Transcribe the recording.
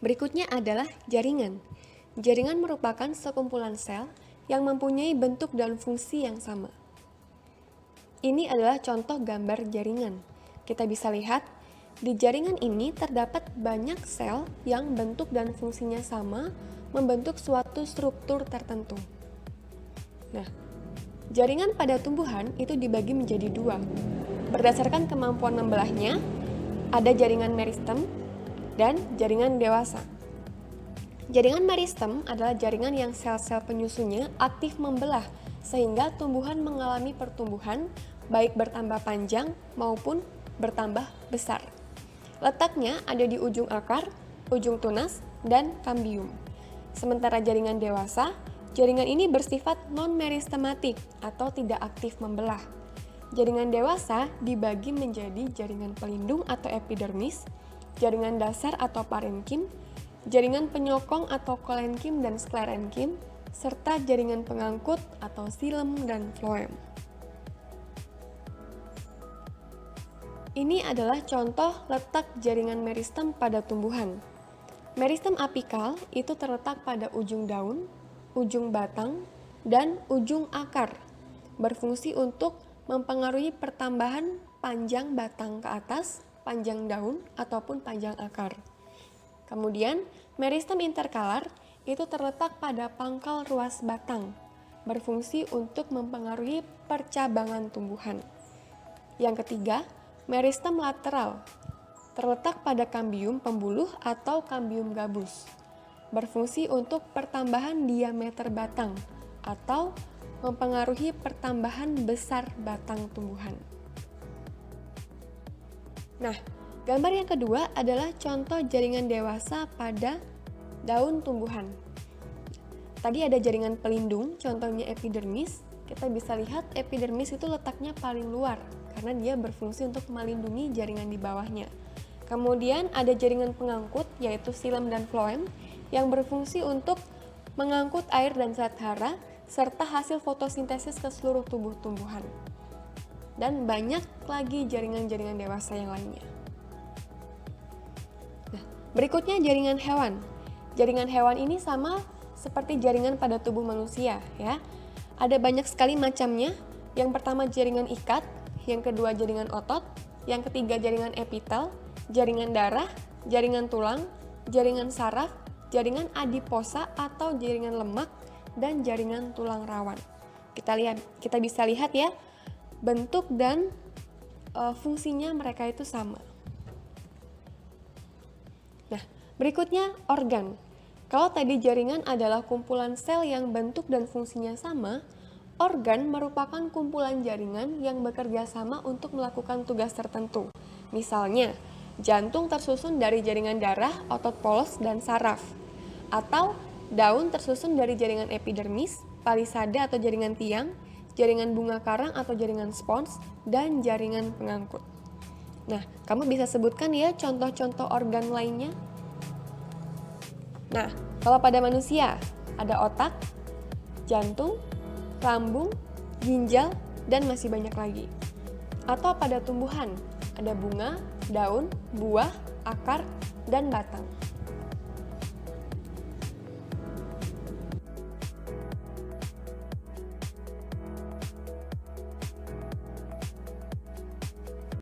Berikutnya adalah jaringan. Jaringan merupakan sekumpulan sel yang mempunyai bentuk dan fungsi yang sama. Ini adalah contoh gambar jaringan. Kita bisa lihat, di jaringan ini terdapat banyak sel yang bentuk dan fungsinya sama, membentuk suatu struktur tertentu. Nah, jaringan pada tumbuhan itu dibagi menjadi dua. Berdasarkan kemampuan membelahnya, ada jaringan meristem dan jaringan dewasa. Jaringan meristem adalah jaringan yang sel-sel penyusunnya aktif membelah, sehingga tumbuhan mengalami pertumbuhan baik bertambah panjang maupun bertambah besar. Letaknya ada di ujung akar, ujung tunas, dan kambium. Sementara jaringan dewasa, jaringan ini bersifat non-meristematik atau tidak aktif membelah. Jaringan dewasa dibagi menjadi jaringan pelindung atau epidermis, jaringan dasar atau parenkim, jaringan penyokong atau kolenkim dan sklerenkim, serta jaringan pengangkut atau silem dan floem. Ini adalah contoh letak jaringan meristem pada tumbuhan. Meristem apikal itu terletak pada ujung daun, ujung batang, dan ujung akar, berfungsi untuk mempengaruhi pertambahan panjang batang ke atas, panjang daun, ataupun panjang akar. Kemudian, meristem interkalar itu terletak pada pangkal ruas batang, berfungsi untuk mempengaruhi percabangan tumbuhan. Yang ketiga, meristem lateral, terletak pada kambium pembuluh atau kambium gabus, berfungsi untuk pertambahan diameter batang atau mempengaruhi pertambahan besar batang tumbuhan. Nah, gambar yang kedua adalah contoh jaringan dewasa pada daun tumbuhan. Tadi ada jaringan pelindung, contohnya epidermis. Kita bisa lihat epidermis itu letaknya paling luar, karena dia berfungsi untuk melindungi jaringan di bawahnya. Kemudian ada jaringan pengangkut, yaitu silem dan floem, yang berfungsi untuk mengangkut air dan zat hara, serta hasil fotosintesis ke seluruh tubuh tumbuhan. Dan banyak lagi jaringan-jaringan dewasa yang lainnya. Nah, berikutnya jaringan hewan. Jaringan hewan ini sama seperti jaringan pada tubuh manusia, ya. Ada banyak sekali macamnya. Yang pertama jaringan ikat, yang kedua jaringan otot, yang ketiga jaringan epitel, jaringan darah, jaringan tulang, jaringan saraf, jaringan adiposa atau jaringan lemak, dan jaringan tulang rawan. Kita bisa lihat ya, bentuk dan fungsinya mereka itu sama. Nah, berikutnya organ. Kalau tadi jaringan adalah kumpulan sel yang bentuk dan fungsinya sama, organ merupakan kumpulan jaringan yang bekerja sama untuk melakukan tugas tertentu. Misalnya, jantung tersusun dari jaringan darah, otot polos, dan saraf. Atau daun tersusun dari jaringan epidermis, palisada atau jaringan tiang, jaringan bunga karang atau jaringan spons, dan jaringan pengangkut. Nah, kamu bisa sebutkan ya contoh-contoh organ lainnya? Nah, kalau pada manusia, ada otak, jantung, lambung, ginjal, dan masih banyak lagi. Atau pada tumbuhan, ada bunga, daun, buah, akar, dan batang.